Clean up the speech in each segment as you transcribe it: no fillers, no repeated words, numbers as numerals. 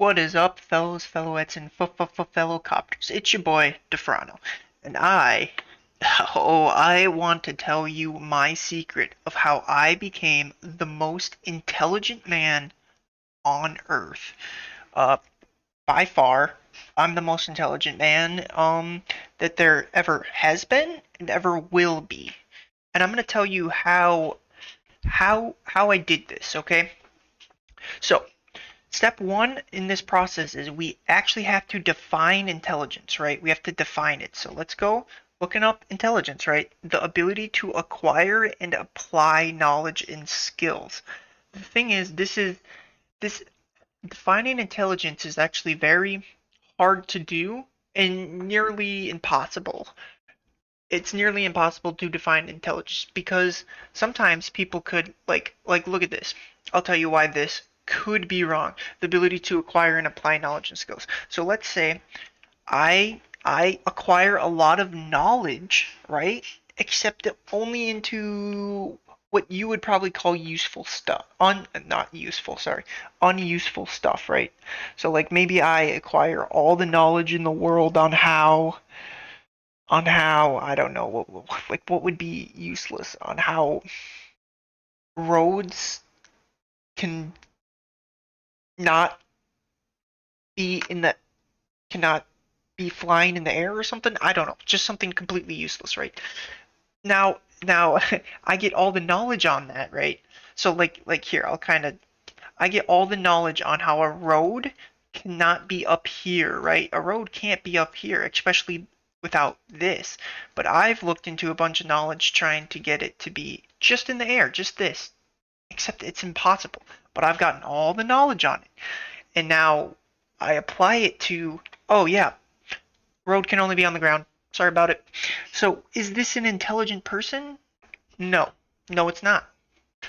What is up, fellows, fellowettes, and fellow copters? It's your boy, Defrano, and I want to tell you my secret of how I became the most intelligent man on Earth. Uh, by far, I'm the most intelligent man, that there ever has been and ever will be. And I'm gonna tell you how I did this, okay? So, step one in this process is we actually have to define intelligence, right? We have to define it. So let's go looking up intelligence, right? The ability to acquire and apply knowledge and skills. The thing is, this defining intelligence is actually very hard to do and nearly impossible. It's nearly impossible to define intelligence because sometimes people could like look at this. I'll tell you why this could be wrong. The ability to acquire and apply knowledge and skills. So let's say I acquire a lot of knowledge, right? Except only into what you would probably call useful stuff. Not useful, sorry. Unuseful stuff, right? So like maybe I acquire all the knowledge in the world on how I don't know what would be useless on how roads can not be in the cannot be flying in the air or something. I don't know, just something completely useless, right? Now I get all the knowledge on that, right? So like here I get all the knowledge on how a road cannot be up here, right? A road can't be up here, especially without this. But I've looked into a bunch of knowledge trying to get it to be just in the air, just this. Except it's impossible. But I've gotten all the knowledge on it. And now I apply it to, oh yeah, road can only be on the ground. Sorry about it. So is this an intelligent person? No. No, it's not.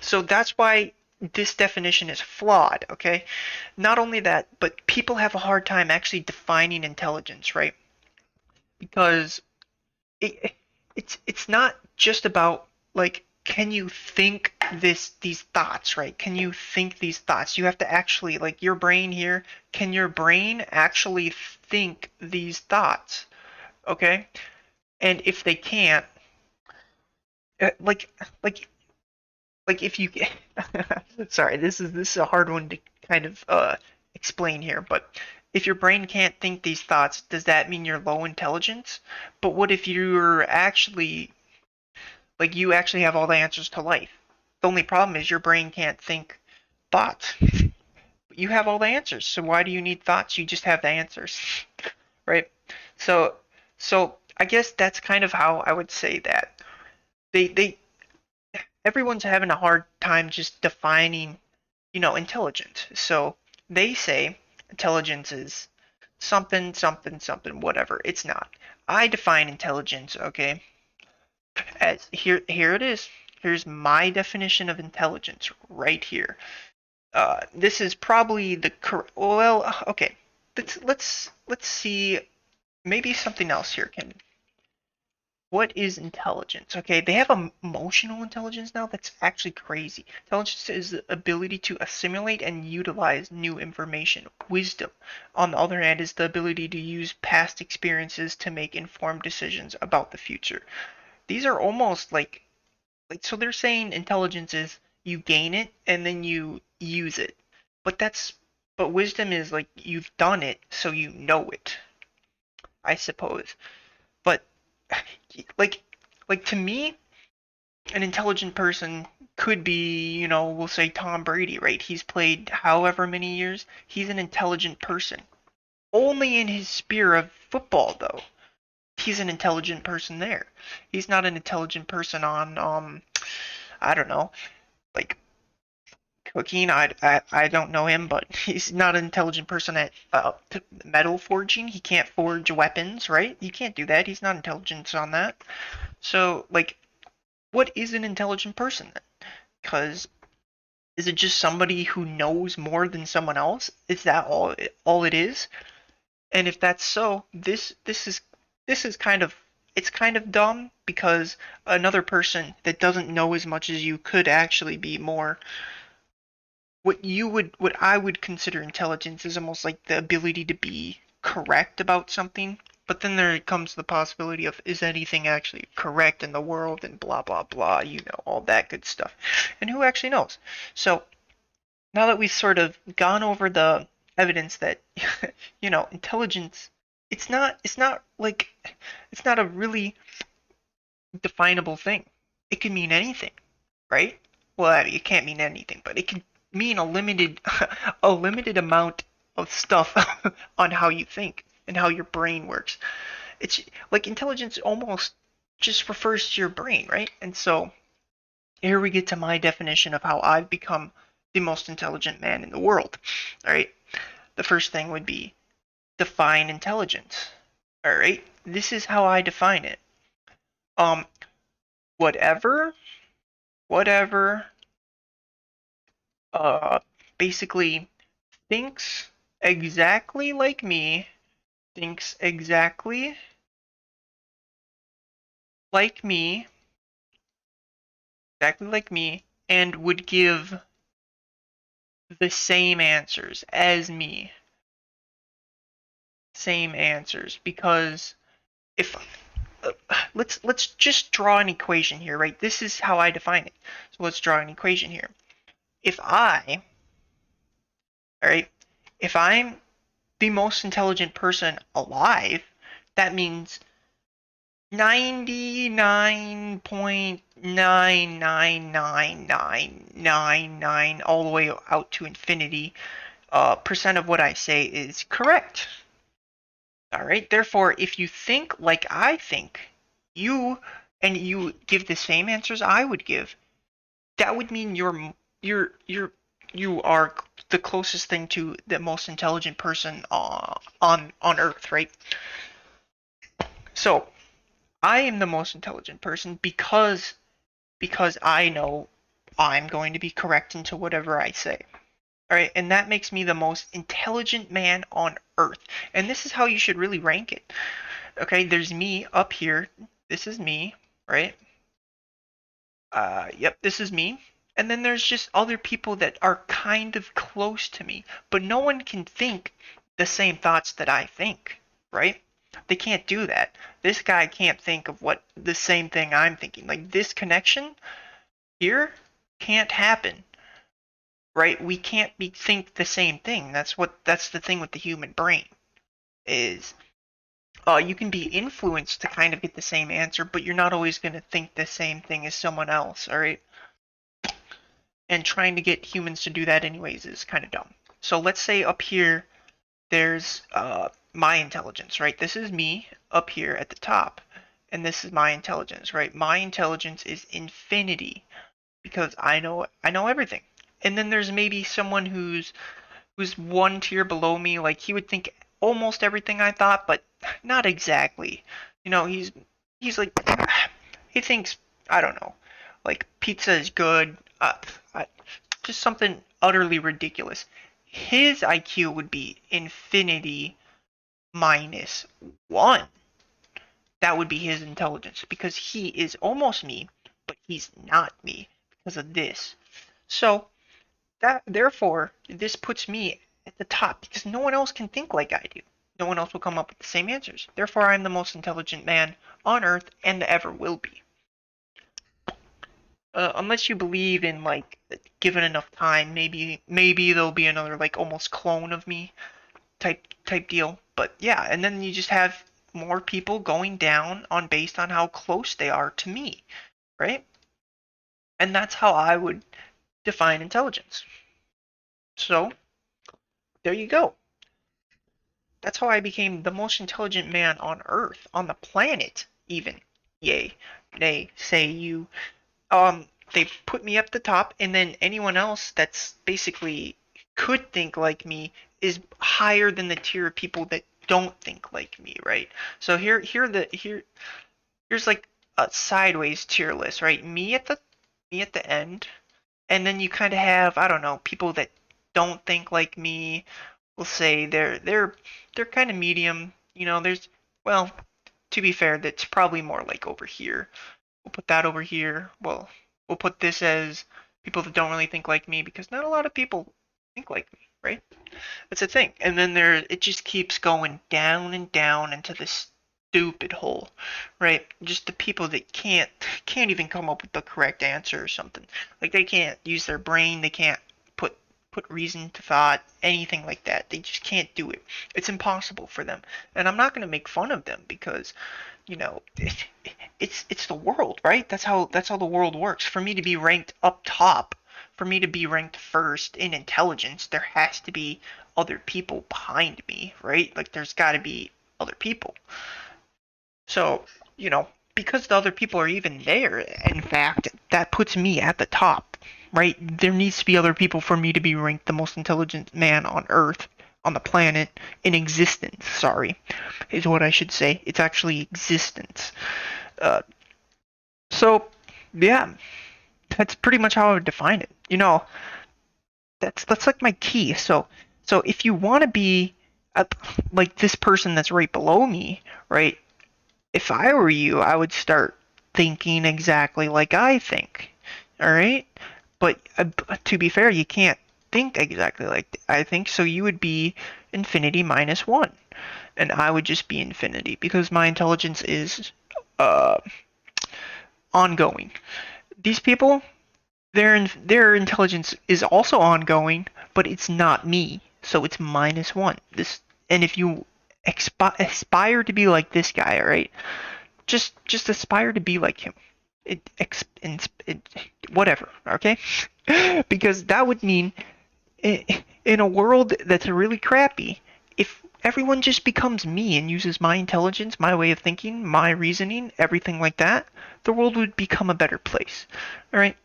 So that's why this definition is flawed, okay? Not only that, but people have a hard time actually defining intelligence, right? Because it, it's not just about like can you think these thoughts, right? Can you think these thoughts? You have to actually like your brain here, can your brain actually think these thoughts? Okay? And if they can't, uh, like like like if you sorry, this is a hard one to kind of explain here, but if your brain can't think these thoughts, does that mean you're low intelligence? But what if you're actually like you actually have all the answers to life? The only problem is your brain can't think thoughts. You have all the answers, so why do you need thoughts? You just have the answers, right? So so I guess that's kind of how I would say that they everyone's having a hard time just defining, intelligence. So they say intelligence is something, something, something, whatever. It's not. I define intelligence, okay, as here it is. Here's my definition of intelligence right here. This is probably the well, okay. Let's see. Maybe something else here can what is intelligence? Okay, they have emotional intelligence now. That's actually crazy. Intelligence is the ability to assimilate and utilize new information. Wisdom, on the other hand, is the ability to use past experiences to make informed decisions about the future. These are almost like so they're saying intelligence is you gain it and then you use it. But that's but wisdom is like you've done it, so you know it, I suppose. But like like to me an intelligent person could be, we'll say Tom Brady, right? He's played however many years. He's an intelligent person. Only in his sphere of football, though. He's an intelligent person there. He's not an intelligent person on, I don't know, like cooking. I don't know him, but he's not an intelligent person at metal forging. He can't forge weapons, right? He can't do that. He's not intelligent on that. So, like, what is an intelligent person then? Because is it just somebody who knows more than someone else? Is that all it is? And if that's so, this is kind of it's kind of dumb because another person that doesn't know as much as you could actually be more what I would consider intelligence is almost like the ability to be correct about something. But then there comes the possibility of, is anything actually correct in the world, and blah blah blah, all that good stuff. And who actually knows? So now that we've sort of gone over the evidence that intelligence, it's not a really definable thing. It can mean anything, right? Well, it can't mean anything, but it can mean a limited a limited amount of stuff on how you think and how your brain works. It's like intelligence almost just refers to your brain, right? And so here we get to my definition of how I've become the most intelligent man in the world. All right. The first thing would be define intelligence. All right. This is how I define it. Um, whatever, whatever, uh, basically thinks exactly like me, thinks like me, exactly like me, and would give the same answers as me. Same answers. Because if uh, let's just draw an equation here, right? This is how I define it. So let's draw an equation here. If I, all right, if I'm the most intelligent person alive, that means 99.99999 all the way out to infinity percent of what I say is correct. All right. Therefore, if you think like I think, you and you give the same answers I would give, that would mean you're you are the closest thing to the most intelligent person on Earth, right? So I am the most intelligent person because I know I'm going to be correct into whatever I say. All right, and that makes me the most intelligent man on Earth. And this is how you should really rank it. Okay, there's me up here. This is me, right? Yep, this is me. And then there's just other people that are kind of close to me, but no one can think the same thoughts that I think, right? They can't do that. This guy can't think of what the same thing I'm thinking. Like this connection here can't happen, right? We can't think the same thing. That's the thing with the human brain is you can be influenced to kind of get the same answer, but you're not always going to think the same thing as someone else, all right? And trying to get humans to do that anyways is kind of dumb. So let's say up here there's my intelligence, right? This is me up here at the top, and this is my intelligence, right? My intelligence is infinity because I know everything. And then there's maybe someone who's one tier below me, like he would think almost everything I thought, but not exactly. He's like he thinks I don't know, like pizza is good, just something utterly ridiculous. His IQ would be infinity minus one. That would be his intelligence because he is almost me, but he's not me because of this. So that therefore this puts me at the top because no one else can think like I do. No one else will come up with the same answers. Therefore, I'm the most intelligent man on Earth and ever will be. Unless you believe in like given enough time, maybe there'll be another like almost clone of me type deal. But yeah, and then you just have more people going down on based on how close they are to me, right? And that's how I would define intelligence. So there you go. That's how I became the most intelligent man on Earth, on the planet, even. Yay. Nay, say you. They put me up the top, and then anyone else that's basically could think like me is higher than the tier of people that don't think like me, right? So here's like a sideways tier list, right? Me at the end, and then you kind of have I don't know people that don't think like me. We'll say they're kind of medium. There's well, to be fair, that's probably more like over here. We'll put that over here. Well, we'll put this as People that don't really think like me, because not a lot of people think like me, right? That's the thing. And then it just keeps going down and down into this stupid hole, right? Just the people that can't even come up with the correct answer or something. Like they can't use their brain, they can't put reason to thought, anything like that. They just can't do it. It's impossible for them. And I'm not going to make fun of them because, you know, it's the world, right? That's how the world works. For me to be ranked up top, for me to be ranked first in intelligence, there has to be other people behind me, right? Like there's got to be other people. So, you know, because the other people are even there, in fact, that puts me at the top, right? There needs to be other people for me to be ranked the most intelligent man on Earth, on the planet, in existence, sorry, is what I should say. It's actually existence. Uh, so, yeah, that's pretty much how I would define it. You know, that's like my key. So if you want to be like this person that's right below me, right? If I were you, I would start thinking exactly like I think. All right? But to be fair, you can't think exactly like I think, so you would be infinity minus one. And I would just be infinity because my intelligence is uh, ongoing. These people, their intelligence is also ongoing, but it's not me, so it's minus one. And if you aspire to be like this guy, right? Just aspire to be like him. It whatever, okay? Because that would mean in a world that's really crappy, if everyone just becomes me and uses my intelligence, my way of thinking, my reasoning, everything like that, the world would become a better place. All right?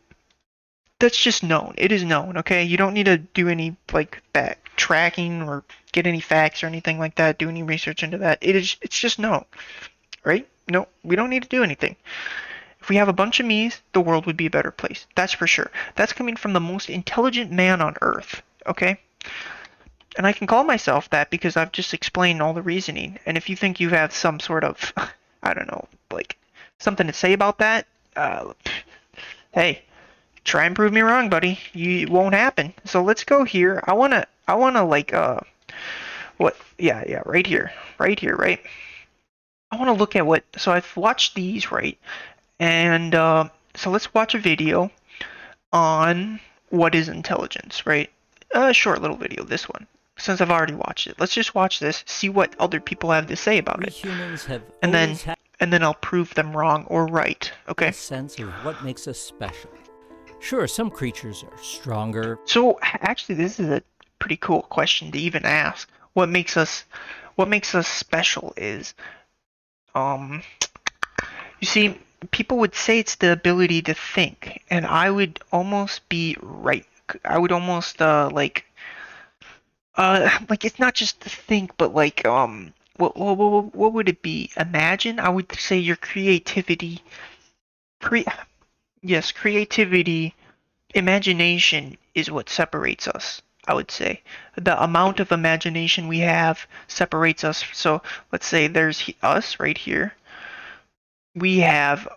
That's just known. It is known, okay? You don't need to do any like back tracking or get any facts or anything like that, do any research into that. It's just known. Right? No, we don't need to do anything. If we have a bunch of me's, the world would be a better place. That's for sure. That's coming from the most intelligent man on earth, okay? And I can call myself that because I've just explained all the reasoning. And if you think you have some sort of, I don't know, like something to say about that, hey, try and prove me wrong, buddy. It won't happen. So let's go here. I wanna like what? Yeah, right here, right. I want to look at what. So I've watched these, right? And so let's watch a video on what is intelligence, right? A short little video, this one. Since I've already watched it, let's just watch this, see what other people have to say about We it, humans have and then always had I'll prove them wrong or right. Okay. a sense of what makes us special. Sure, some creatures are stronger. So actually, this is a pretty cool question to even ask. What makes us special is, um, you see, people would say it's the ability to think, and I would almost be right. I would almost like it's not just to think, but like what would it be? Imagine? I would say your creativity, cre yes, creativity, imagination is what separates us. I would say the amount of imagination we have separates us. So let's say there's us right here. We have,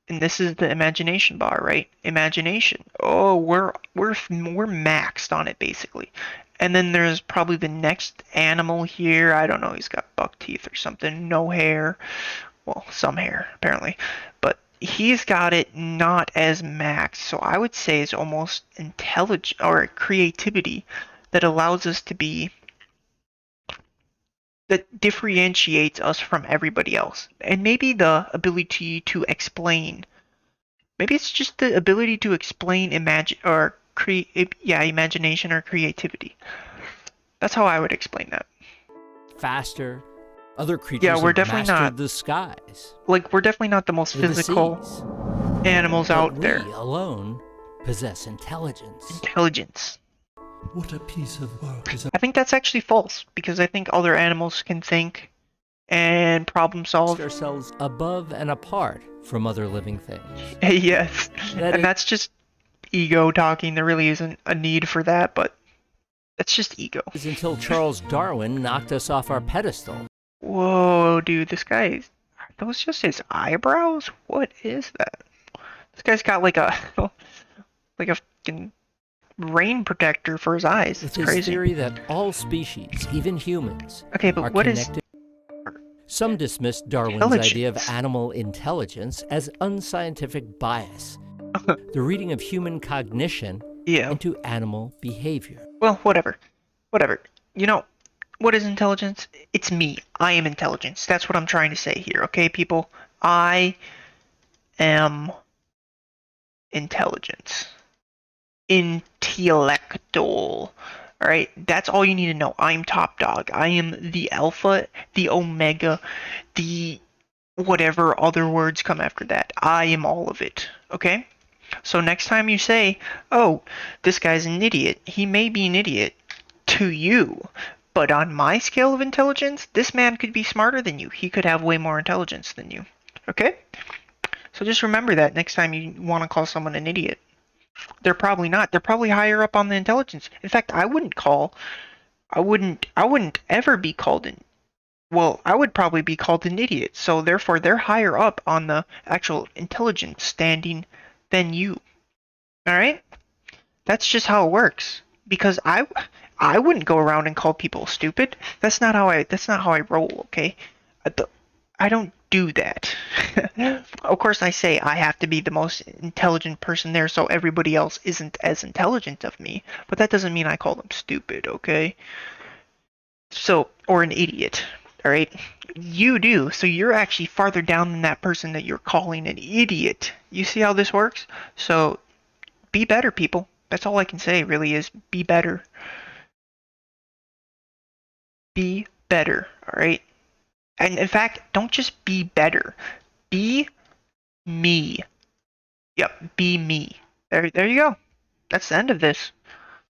and this is the imagination bar, right? Imagination. Oh, we're maxed on it basically. And then there's probably the next animal here. I don't know. He's got buck teeth or something. No hair. Well, some hair apparently, but he's got it not as maxed. So I would say it's almost intelligent or creativity that allows us to be that differentiates us from everybody else. And maybe the ability to explain. Maybe it's just the ability to explain imagine or create, yeah, imagination or creativity. That's how I would explain that. Faster. Other creatures Yeah, we're have definitely mastered not the skies, like we're definitely not the most or the physical seas. animals But out we there. alone possess intelligence. Intelligence. What a piece of work is I think that's actually false because I think other animals can think and problem solve. Ourselves above and apart from other living things. Yes, That and that's just ego talking. There really isn't a need for that, but that's just ego. is until Charles Darwin knocked us off our pedestal. Whoa, dude, this guy is. Are those just his eyebrows? What is that? This guy's got like a like a fucking rain protector for his eyes. It's It's his crazy. theory that all species, even humans, Okay, are but what is connected. Some dismiss Darwin's idea of intelligence? animal intelligence as unscientific bias, the reading of human cognition Yeah. into animal behavior. Well, whatever. Whatever. You know, what is intelligence? It's me. I am intelligence. That's what I'm trying to say here, okay, people? I am intelligence. Intellectual. Alright? That's all you need to know. I'm top dog. I am the alpha, the omega, the whatever other words come after that. I am all of it. Okay? So next time you say, oh, this guy's an idiot, he may be an idiot to you. But on my scale of intelligence, this man could be smarter than you. He could have way more intelligence than you. Okay? So just remember that next time you want to call someone an idiot. They're probably not. They're probably higher up on the intelligence. In fact, I wouldn't ever be called an well, I would probably be called an idiot. So therefore they're higher up on the actual intelligence standing than you. All right? That's just how it works. Because I wouldn't go around and call people stupid. That's not how I roll, okay? I don't do that. Of course I say I have to be the most intelligent person there so everybody else isn't as intelligent of me, but that doesn't mean I call them stupid, okay? So, or an idiot. All right? You do. So you're actually farther down than that person that you're calling an idiot. You see how this works? So be better, people. That's all I can say, really, is be better. Be better, alright? And in fact, don't just be better. Be me. Yep, be me. There you go. That's the end of this.